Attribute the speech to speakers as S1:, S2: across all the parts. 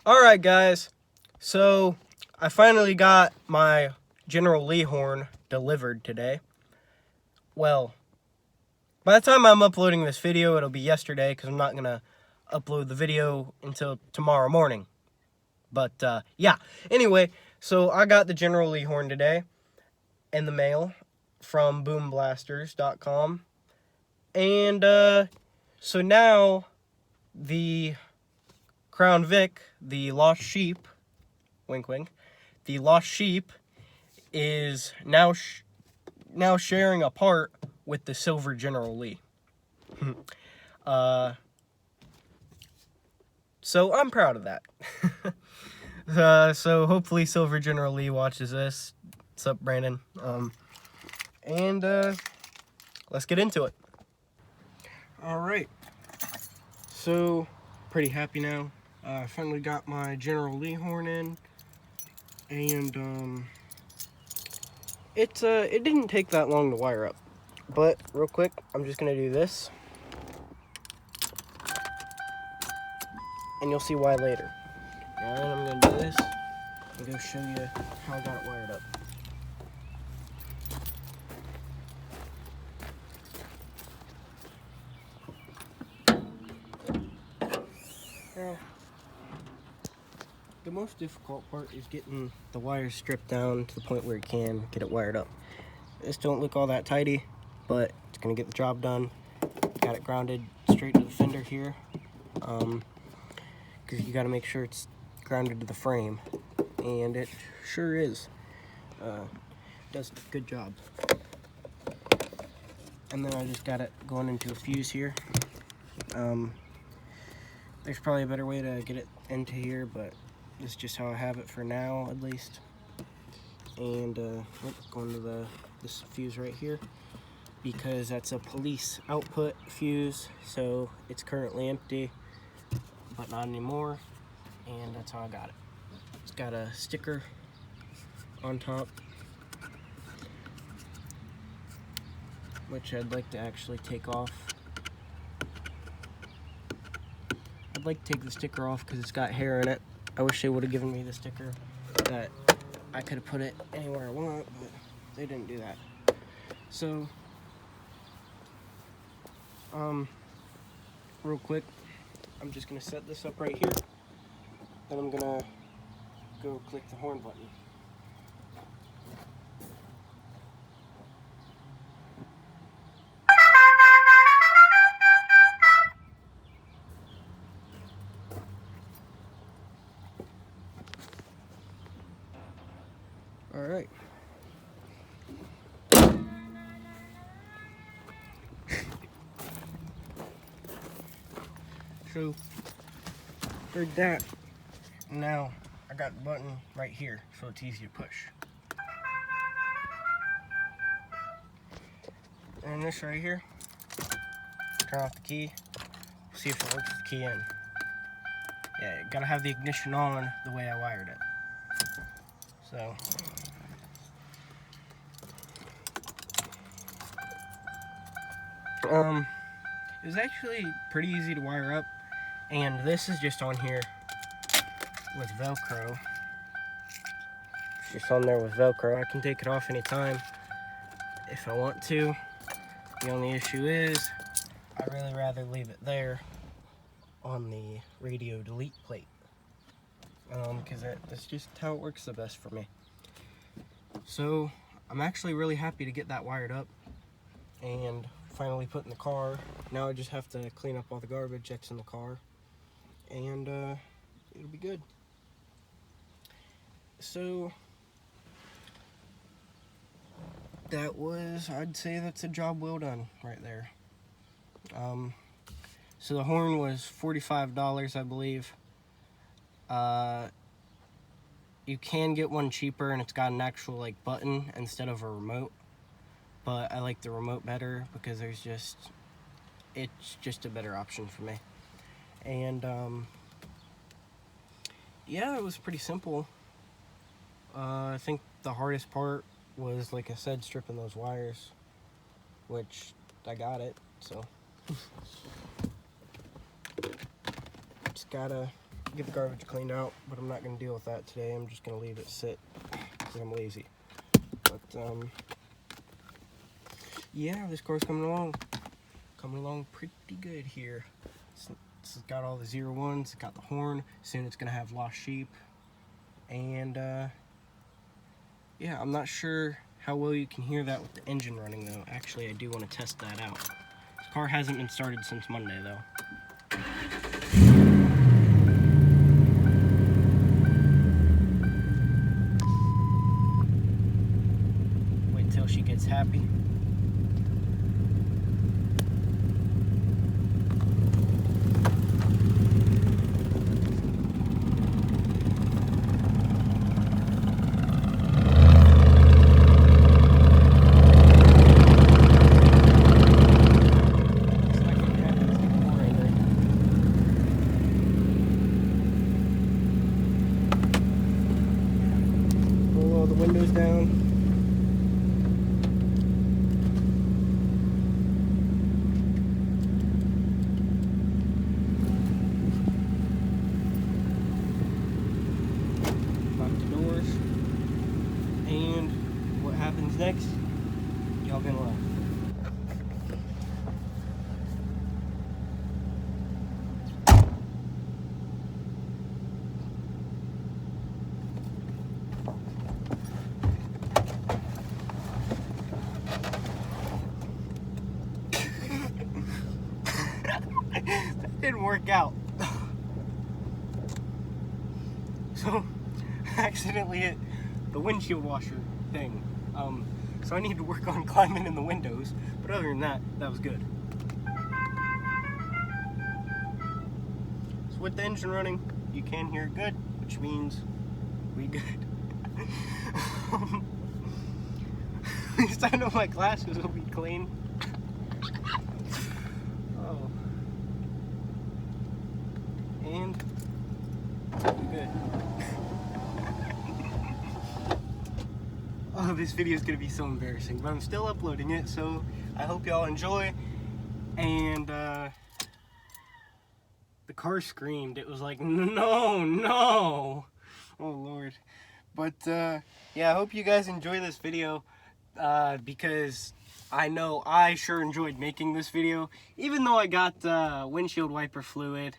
S1: Alright guys, so I finally got my General Lee horn delivered today. Well, by the time I'm uploading this video, it'll be yesterday because I'm not going to upload the video until tomorrow morning. But yeah, anyway, so I got the General Lee horn today in the mail from boomblasters.com. And so now the Crown Vic, the lost sheep, wink wink, the lost sheep is now sharing a part with the silver General Lee. So I'm proud of that. So hopefully Silver General Lee watches this. What's up, Brandon? Let's get into it. Alright, so pretty happy now. I finally got my General Lee horn in, and it didn't take that long to wire up. But real quick, I'm just gonna do this, and you'll see why later. And then I'm gonna do this and go show you how I got it wired up. Now, the most difficult part is getting the wires stripped down to the point where you can get it wired up. This don't look all that tidy, but it's gonna get the job done. Got it grounded straight to the fender here, because you gotta make sure it's grounded to the frame, and it sure is. Does a good job. And then I just got it going into a fuse here. There's probably a better way to get it into here, but this is just how I have it for now, at least. And going to this fuse right here, because that's a police output fuse, so it's currently empty, but not anymore, and that's how I got it. It's got a sticker on top, which I'd like to actually take off. I'd like to take the sticker off because it's got hair in it. I wish they would have given me the sticker that I could have put it anywhere I want, but they didn't do that. So, real quick, I'm just gonna set this up right here, then I'm gonna go click the horn button. All right. So, for that, now I got the button right here, so it's easy to push. And this right here, turn off the key, see if it works with the key in. Yeah, you gotta have the ignition on the way I wired it. So, it was actually pretty easy to wire up, and this is just on here with Velcro. It's just on there with Velcro. I can take it off anytime if I want to. The only issue is I'd really rather leave it there on the radio delete plate, because that's just how it works the best for me. So I'm actually really happy to get that wired up and finally put in the car. Now I just have to clean up all the garbage that's in the car, and it'll be good. So that was, I'd say that's a job well done right there. So the horn was $45, I believe. You can get one cheaper, and it's got an actual like button instead of a remote, but I like the remote better because it's just a better option for me. And yeah, it was pretty simple. I think the hardest part was, like I said, stripping those wires, which I got it, so just gotta get the garbage cleaned out, but I'm not going to deal with that today. I'm just going to leave it sit because I'm lazy. But, yeah, this car's coming along pretty good here. It's got all the 01s, it's got the horn. Soon it's going to have lost sheep. And, yeah, I'm not sure how well you can hear that with the engine running, though. Actually, I do want to test that out. This car hasn't been started since Monday, though. Wait till she gets happy. Windows down. Lock the doors. And what happens next? Y'all gonna laugh. That didn't work out. So, I accidentally hit the windshield washer thing. So I need to work on climbing in the windows. But other than that, that was good. So with the engine running, you can hear it good, which means we good. At least I know my glasses will be clean. Oh. And good. Oh, this video is gonna be so embarrassing, but I'm still uploading it, so I hope y'all enjoy. And the car screamed. It was like, no, no. Oh Lord. But yeah, I hope you guys enjoy this video, because I know I sure enjoyed making this video, even though I got windshield wiper fluid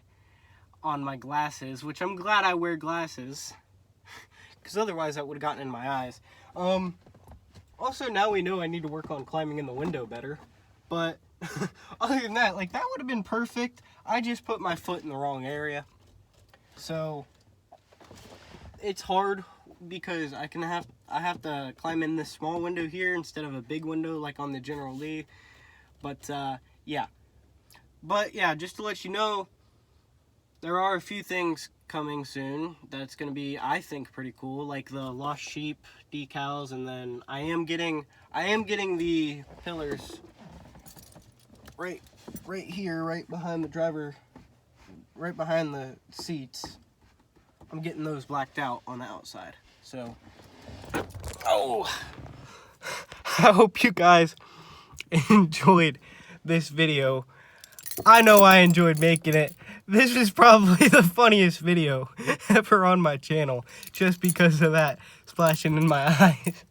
S1: on my glasses, which I'm glad I wear glasses, because otherwise that would have gotten in my eyes. Also, now we know I need to work on climbing in the window better, but other than that, like, that would have been perfect. I just put my foot in the wrong area, so it's hard because I have to climb in this small window here instead of a big window like on the General Lee. But yeah, just to let you know, there are a few things coming soon that's going to be, I think, pretty cool, like the lost sheep decals, and then I am getting the pillars right here, right behind the driver, right behind the seats. I'm getting those blacked out on the outside. So, oh, I hope you guys enjoyed this video. I know I enjoyed making it. This is probably the funniest video ever on my channel, just because of that splashing in my eyes.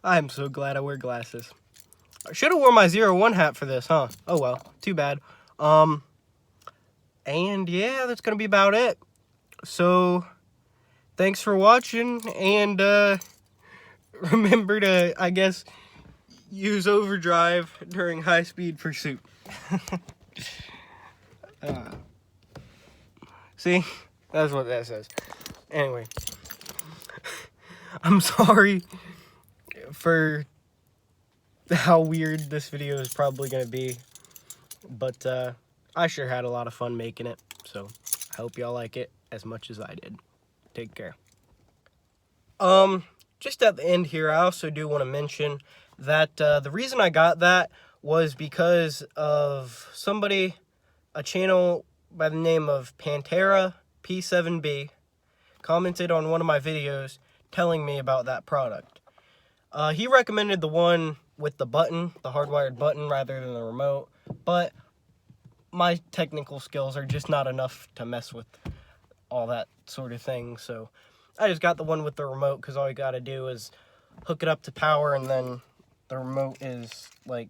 S1: I'm so glad I wear glasses. I should have worn my 01 hat for this, huh? Oh well, too bad. And yeah, that's gonna be about it. So, thanks for watching, and remember to, I guess, use overdrive during high-speed pursuit. See? That's what that says. Anyway. I'm sorry for how weird this video is probably going to be. But I sure had a lot of fun making it. So, I hope y'all like it as much as I did. Take care. Just at the end here, I also do want to mention that the reason I got that was because of somebody, a channel by the name of PANTERA P7B, commented on one of my videos telling me about that product. He recommended the one with the button, the hardwired button, rather than the remote, but my technical skills are just not enough to mess with all that sort of thing. So I just got the one with the remote, because all you got to do is hook it up to power, and then the remote is like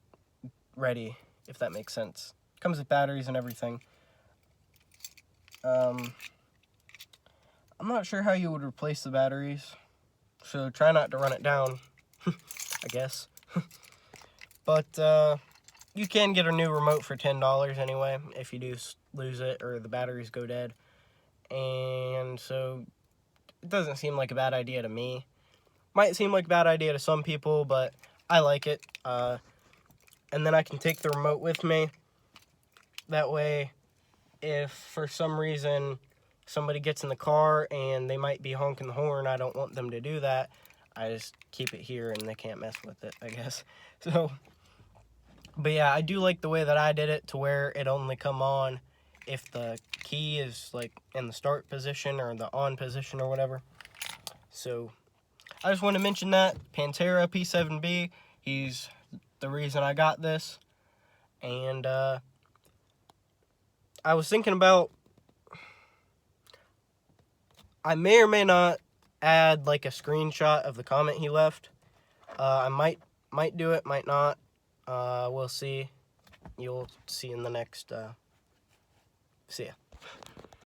S1: ready, if that makes sense. Comes with batteries and everything. I'm not sure how you would replace the batteries, so try not to run it down, I guess. But you can get a new remote for $10 anyway, if you do lose it or the batteries go dead. And so it doesn't seem like a bad idea to me. Might seem like a bad idea to some people, but I like it. And then I can take the remote with me. That way, if for some reason somebody gets in the car and they might be honking the horn, I don't want them to do that. I just keep it here and they can't mess with it, I guess. So, but yeah, I do like the way that I did it, to where it only come on if the key is like in the start position or the on position or whatever. So I just want to mention that PANTERA P7B, he's the reason I got this. And I was thinking about, I may or may not add like a screenshot of the comment he left. I might do it, might not. We'll see. You'll see in the next see ya.